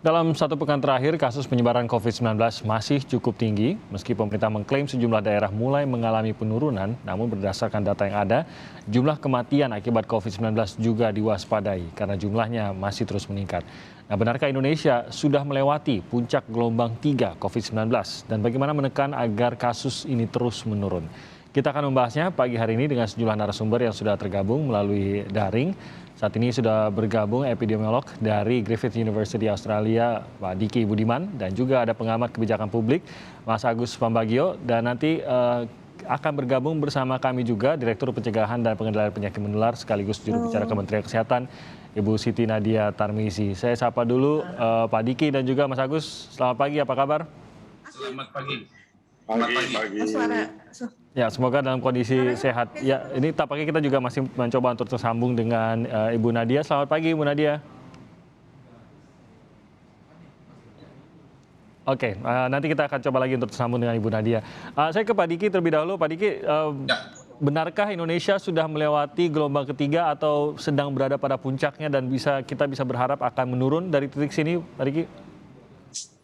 Dalam satu pekan terakhir, kasus penyebaran COVID-19 masih cukup tinggi. Meski pemerintah mengklaim sejumlah daerah mulai mengalami penurunan, namun berdasarkan data yang ada, jumlah kematian akibat COVID-19 juga diwaspadai karena jumlahnya masih terus meningkat. Nah, benarkah Indonesia sudah melewati puncak gelombang 3 COVID-19 dan bagaimana menekan agar kasus ini terus menurun? Kita akan membahasnya pagi hari ini dengan sejumlah narasumber yang sudah tergabung melalui daring. Saat ini sudah bergabung epidemiolog dari Griffith University Australia, Pak Diki Budiman, dan juga ada pengamat kebijakan publik, Mas Agus Pambagio, dan nanti akan bergabung bersama kami juga Direktur Pencegahan dan Pengendalian Penyakit Menular sekaligus juru bicara Kementerian Kesehatan, Ibu Siti Nadia Tarmizi. Saya sapa dulu Pak Diki dan juga Mas Agus. Selamat pagi, apa kabar? Selamat pagi. Pagi. Ya, semoga dalam kondisi sehat. Ya, ini tampaknya kita juga masih mencoba untuk tersambung dengan Ibu Nadia. Selamat pagi, Ibu Nadia. Oke, nanti kita akan coba lagi untuk tersambung dengan Ibu Nadia. Saya ke Pak Diki terlebih dahulu. Pak Diki, benarkah Indonesia sudah melewati gelombang ketiga atau sedang berada pada puncaknya dan kita bisa berharap akan menurun dari titik sini, Pak Diki?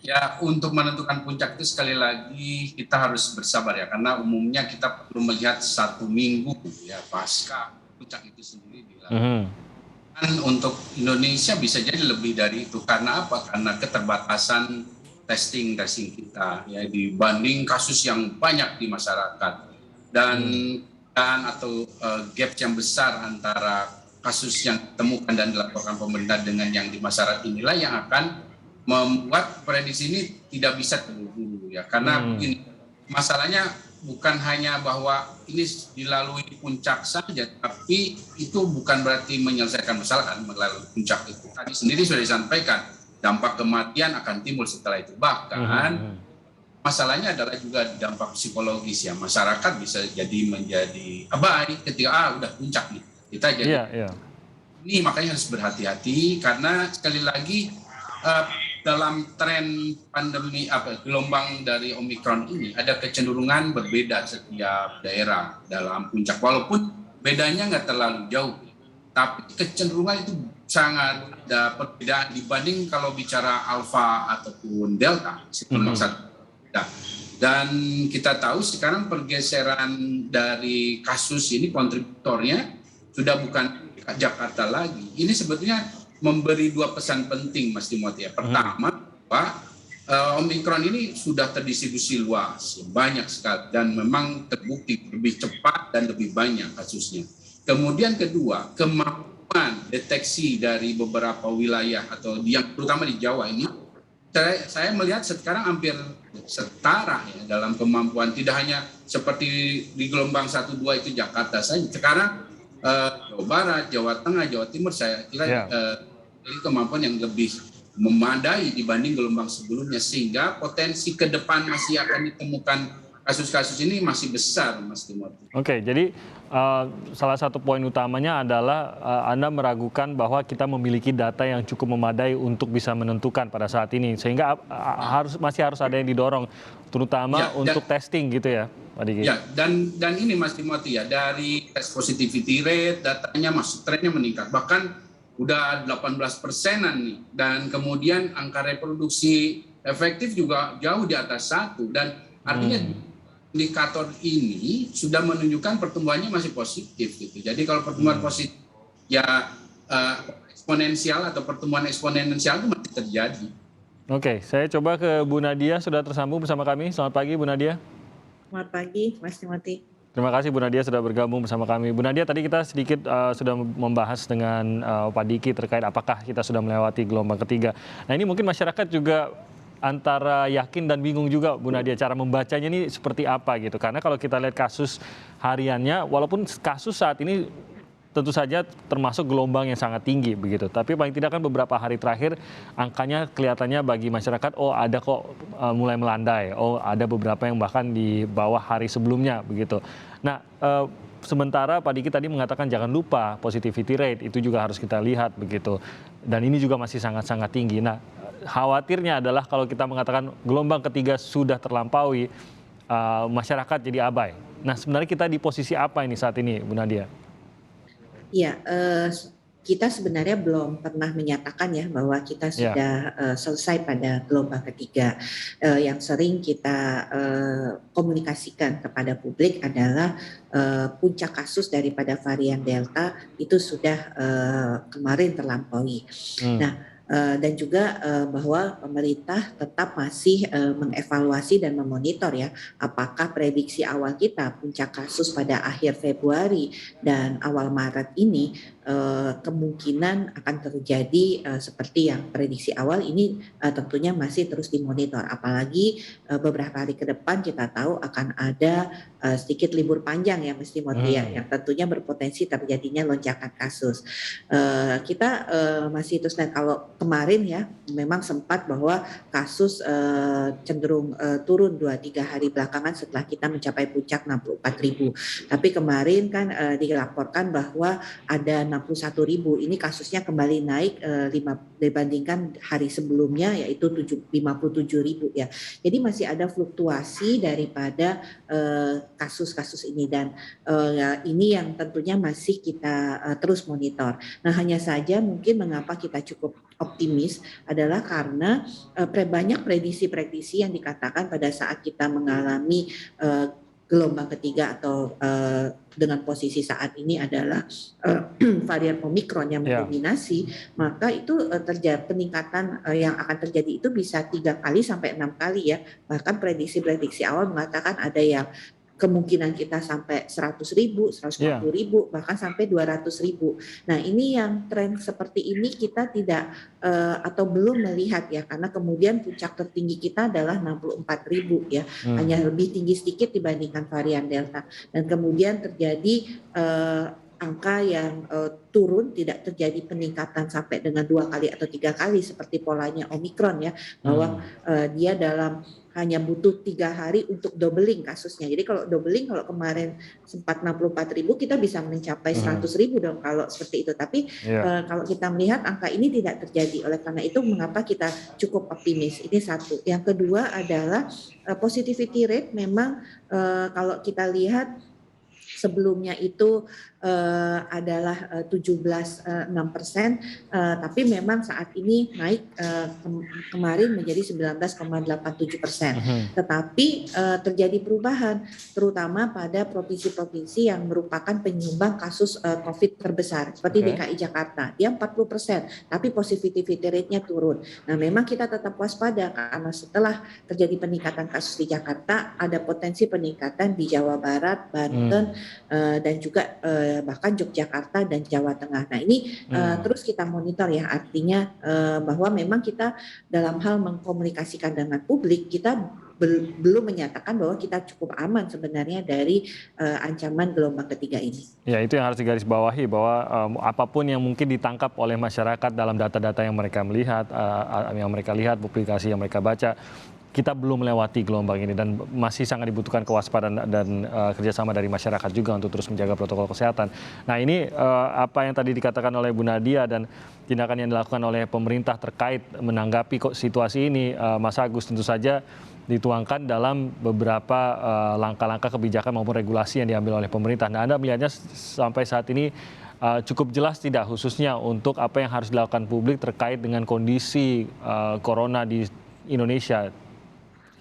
Ya, untuk menentukan puncak itu sekali lagi kita harus bersabar ya, karena umumnya kita perlu melihat 1 minggu ya pasca puncak itu sendiri dilakukan. Untuk Indonesia bisa jadi lebih dari itu. Karena apa? Karena keterbatasan testing kita ya dibanding kasus yang banyak di masyarakat dan atau gap yang besar antara kasus yang ditemukan dan dilaporkan pemerintah dengan yang di masyarakat inilah yang akan membuat prediksi ini tidak bisa terburu-buru ya, karena ini masalahnya bukan hanya bahwa ini dilalui puncak saja, tapi itu bukan berarti menyelesaikan masalah kan melalui puncak itu. Tadi sendiri sudah disampaikan dampak kematian akan timbul setelah itu, bahkan masalahnya adalah juga dampak psikologis ya, masyarakat bisa jadi menjadi abai ketika udah puncak nih kita jadi ini, makanya harus berhati-hati karena sekali lagi dalam tren pandemi gelombang dari Omikron ini ada kecenderungan berbeda setiap daerah dalam puncak, walaupun bedanya nggak terlalu jauh, tapi kecenderungan itu sangat ada perbedaan dibanding kalau bicara Alpha ataupun Delta. Dan kita tahu sekarang pergeseran dari kasus ini kontributornya sudah bukan Jakarta lagi. Ini sebetulnya memberi 2 pesan penting, Mas Timothy. Pertama, bahwa Omikron ini sudah terdistribusi luas, banyak sekali, dan memang terbukti lebih cepat dan lebih banyak kasusnya. Kemudian kedua, kemampuan deteksi dari beberapa wilayah atau yang terutama di Jawa ini, saya melihat sekarang hampir setara ya dalam kemampuan, tidak hanya seperti di gelombang 1-2 itu Jakarta saja. Sekarang Jawa Barat, Jawa Tengah, Jawa Timur saya kira kemampuan yang lebih memadai dibanding gelombang sebelumnya, sehingga potensi ke depan masih akan ditemukan kasus-kasus ini masih besar, Mas Timothy. Oke, jadi salah satu poin utamanya adalah Anda meragukan bahwa kita memiliki data yang cukup memadai untuk bisa menentukan pada saat ini, sehingga masih harus ada yang didorong, terutama untuk testing gitu ya, Pak Diki. Ya, dan ini Mas Timothy ya, dari test positivity rate datanya masuk trennya meningkat, bahkan udah 18%-an nih, dan kemudian angka reproduksi efektif juga jauh di atas 1, dan artinya indikator ini sudah menunjukkan pertumbuhannya masih positif gitu. Jadi kalau pertumbuhan positif ya eksponensial atau pertumbuhan eksponensial itu masih terjadi. Oke, saya coba ke Bu Nadia, sudah tersambung bersama kami. Selamat pagi, Bu Nadia. Selamat pagi, Mas Timothy. Terima kasih Bu Nadia sudah bergabung bersama kami. Bu Nadia, tadi kita sedikit sudah membahas dengan Pak Diki terkait apakah kita sudah melewati gelombang ketiga. Nah, ini mungkin masyarakat juga antara yakin dan bingung juga, Bu Nadia, cara membacanya ini seperti apa gitu. Karena kalau kita lihat kasus hariannya, walaupun kasus saat ini tentu saja termasuk gelombang yang sangat tinggi begitu. Tapi paling tidak kan beberapa hari terakhir angkanya kelihatannya bagi masyarakat, ada kok mulai melandai. Ada beberapa yang bahkan di bawah hari sebelumnya begitu. Nah, sementara Pak Diki tadi mengatakan jangan lupa positivity rate itu juga harus kita lihat begitu. Dan ini juga masih sangat-sangat tinggi. Nah, khawatirnya adalah kalau kita mengatakan gelombang ketiga sudah terlampaui, masyarakat jadi abai. Nah, sebenarnya kita di posisi apa ini saat ini, Bu Nadia? Iya, kita sebenarnya belum pernah menyatakan ya bahwa kita sudah selesai pada gelombang ketiga. Yang sering kita komunikasikan kepada publik adalah puncak kasus daripada varian Delta itu sudah kemarin terlampaui. Nah, dan juga bahwa pemerintah tetap masih mengevaluasi dan memonitor ya apakah prediksi awal kita puncak kasus pada akhir Februari dan awal Maret ini kemungkinan akan terjadi seperti yang prediksi awal ini tentunya masih terus dimonitor, apalagi beberapa hari ke depan kita tahu akan ada sedikit libur panjang ya Mas Timothy yang tentunya berpotensi terjadinya lonjakan kasus. Kita masih terus lihat kalau kemarin ya memang sempat bahwa kasus cenderung turun 2-3 hari belakangan setelah kita mencapai puncak 64.000. Tapi kemarin kan dilaporkan bahwa ada 61.000. Ini kasusnya kembali naik dibandingkan hari sebelumnya yaitu 57.000 ya. Jadi masih ada fluktuasi daripada kasus-kasus ini dan ini yang tentunya masih kita terus monitor. Nah, hanya saja mungkin mengapa kita cukup optimis adalah karena banyak prediksi-prediksi yang dikatakan pada saat kita mengalami gelombang ketiga atau dengan posisi saat ini adalah varian Omikron yang mendominasi, maka itu terjadi peningkatan yang akan terjadi itu bisa 3 kali sampai 6 kali ya. Bahkan prediksi-prediksi awal mengatakan ada yang kemungkinan kita sampai 100.000, 150.000, bahkan sampai 200.000. Nah, ini yang tren seperti ini kita tidak atau belum melihat ya, karena kemudian puncak tertinggi kita adalah 64.000 ya, hanya lebih tinggi sedikit dibandingkan varian Delta. Dan kemudian terjadi angka yang turun, tidak terjadi peningkatan sampai dengan 2 kali atau 3 kali seperti polanya Omikron ya, bahwa dia hanya butuh 3 hari untuk doubling kasusnya. Jadi kalau doubling, kalau kemarin sempat 64.000, kita bisa mencapai 100.000 dong kalau seperti itu. Tapi kalau kita melihat angka ini tidak terjadi. Oleh karena itu mengapa kita cukup optimis. Ini satu. Yang kedua adalah positivity rate memang kalau kita lihat sebelumnya itu adalah 17,6%, tapi memang saat ini naik kemarin menjadi 19,87%. Tetapi terjadi perubahan, terutama pada provinsi-provinsi yang merupakan penyumbang kasus COVID terbesar, seperti DKI Jakarta, dia 40%, tapi positivity rate-nya turun. Nah, memang kita tetap waspada karena setelah terjadi peningkatan kasus di Jakarta, ada potensi peningkatan di Jawa Barat, Banten, dan juga bahkan Yogyakarta dan Jawa Tengah. Nah, ini terus kita monitor ya, artinya bahwa memang kita dalam hal mengkomunikasikan dengan publik, kita belum menyatakan bahwa kita cukup aman sebenarnya dari ancaman gelombang ketiga ini. Ya, itu yang harus digarisbawahi bahwa apapun yang mungkin ditangkap oleh masyarakat dalam data-data yang mereka melihat, yang mereka lihat, publikasi yang mereka baca, kita belum melewati gelombang ini dan masih sangat dibutuhkan kewaspadaan dan kerjasama dari masyarakat juga untuk terus menjaga protokol kesehatan. Nah, ini apa yang tadi dikatakan oleh Bu Nadia dan tindakan yang dilakukan oleh pemerintah terkait menanggapi situasi ini, Mas Agus, tentu saja dituangkan dalam beberapa langkah-langkah kebijakan maupun regulasi yang diambil oleh pemerintah. Nah, Anda melihatnya sampai saat ini cukup jelas tidak, khususnya untuk apa yang harus dilakukan publik terkait dengan kondisi corona di Indonesia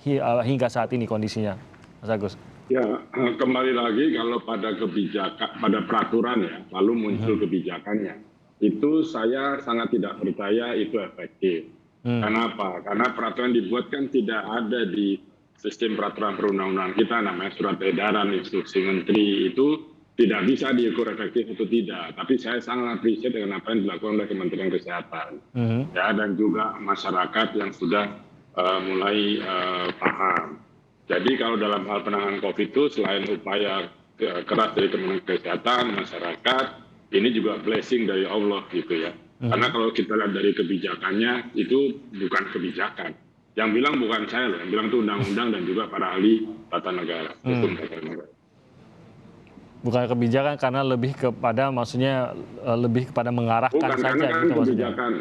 hingga saat ini kondisinya, Mas Agus? Ya, kembali lagi kalau pada kebijakan, pada peraturan ya, lalu muncul kebijakannya, itu saya sangat tidak percaya itu efektif. Kenapa? Karena peraturan dibuat kan tidak ada di sistem peraturan perundang-undangan kita, namanya surat edaran instruksi menteri, itu tidak bisa diukur efektif atau tidak. Tapi saya sangat appreciate dengan apa yang dilakukan oleh Kementerian Kesehatan, ya, dan juga masyarakat yang sudah mulai paham. Jadi kalau dalam hal penanganan COVID itu selain upaya keras dari Kementerian Kesehatan, masyarakat, ini juga blessing dari Allah gitu ya. Karena kalau kita lihat dari kebijakannya itu bukan kebijakan. Yang bilang bukan saya loh, yang bilang itu undang-undang dan juga para ahli tata negara, hukum tata negara. Bukan kebijakan karena lebih kepada, maksudnya lebih kepada mengarahkan bukan, saja karena kan gitu kebijakan,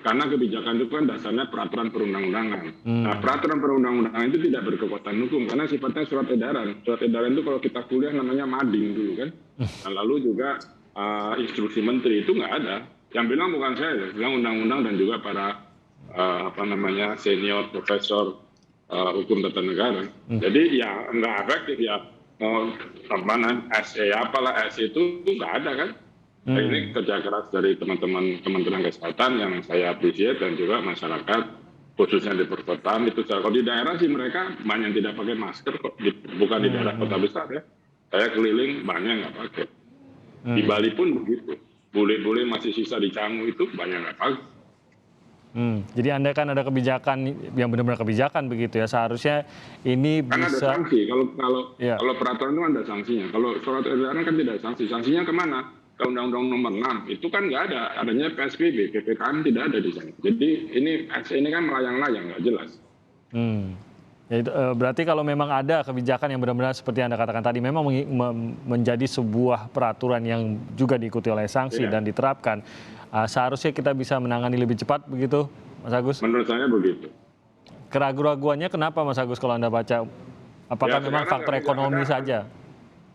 karena kebijakan itu kan dasarnya peraturan perundang-undangan. Nah, peraturan perundang-undangan itu tidak berkekuatan hukum karena sifatnya surat edaran. Surat edaran itu kalau kita kuliah namanya mading dulu kan. Dan lalu juga instruksi menteri itu nggak ada. Yang bilang bukan saya, bilang undang-undang dan juga para senior profesor hukum tata negara. Jadi ya nggak efektif ya. Mau SE apalah SE itu nggak ada kan. Ini kerja keras dari teman-teman Kementerian Kesehatan yang saya appreciate dan juga masyarakat khususnya di perkotaan itu. Kalau di daerah sih mereka banyak yang tidak pakai masker kok, bukan di daerah kota besar ya. Saya keliling banyak nggak pakai. Di Bali pun begitu. Bule-bule masih sisa di Canggu itu banyak nggak pakai. Jadi Anda kan ada kebijakan yang benar-benar kebijakan begitu ya, seharusnya ini Kan bisa. ada sanksi, kalau Ya. peraturan itu ada sanksinya. Kalau surat edaran kan tidak ada sanksi. Sanksinya kemana? Ke Undang-Undang Nomor 6 itu kan nggak ada, adanya PSBB, PPKM tidak ada di sana. Jadi ini kan melayang-layang nggak jelas. Ya, berarti kalau memang ada kebijakan yang benar-benar seperti Anda katakan tadi, memang menjadi sebuah peraturan yang juga diikuti oleh sanksi dan diterapkan, seharusnya kita bisa menangani lebih cepat begitu, Mas Agus? Menurut saya begitu. Keraguan-raguannya kenapa, Mas Agus, kalau Anda baca? Apakah Ya, memang sekarang faktor ekonomi saja?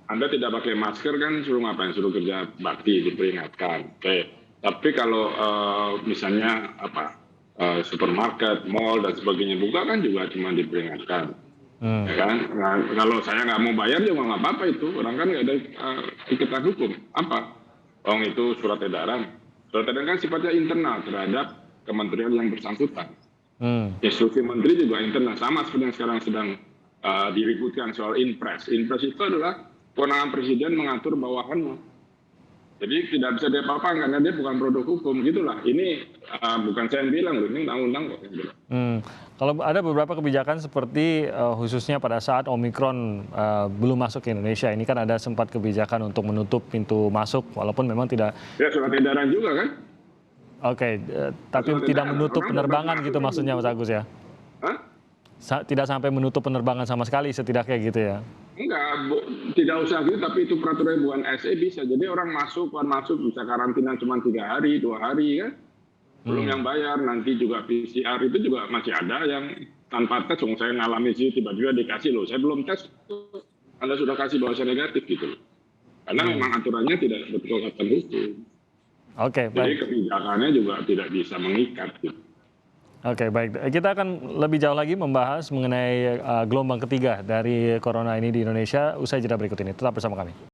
Anda tidak pakai masker kan suruh ngapain? Suruh kerja bakti, diperingatkan. Oke. Tapi kalau misalnya supermarket, mall dan sebagainya buka kan juga cuma diperingatkan. Ya kan? Nah, kalau saya nggak mau bayar juga nggak apa-apa itu. Orang kan nggak ada ikatan hukum. Apa? Itu surat edaran. Surat edaran kan sifatnya internal terhadap kementerian yang bersangkutan. Instruksi menteri juga internal, sama seperti yang sekarang sedang diributkan soal Inpres. Inpres itu adalah kewenangan presiden mengatur bawahannya. Jadi tidak bisa diapa-apakan karena dia bukan produk hukum, gitulah. Ini bukan saya yang bilang, ini undang-undang kok. Kalau ada beberapa kebijakan seperti khususnya pada saat Omikron belum masuk ke Indonesia, ini kan ada sempat kebijakan untuk menutup pintu masuk, walaupun memang tidak. Ya surat edaran juga kan? Oke, tapi tidak menutup penerbangan gitu maksudnya, Mas Agus ya? Hah? Tidak sampai menutup penerbangan sama sekali setidaknya gitu ya? Enggak, tidak usah gitu, tapi itu peraturan bukan SE bisa. Jadi orang keluar masuk bisa karantina cuma 3 hari, 2 hari kan. Belum yang bayar, nanti juga PCR itu juga masih ada yang tanpa tes. Saya ngalami sih tiba-tiba dikasih loh, saya belum tes, Anda sudah kasih bahwa saya negatif gitu loh. Karena memang aturannya tidak berkekuatan hukum. Oke, Jadi baik. kebijakannya juga tidak bisa mengikat gitu. Oke, baik. Kita akan lebih jauh lagi membahas mengenai gelombang ketiga dari corona ini di Indonesia usai jeda berikut ini. Tetap bersama kami.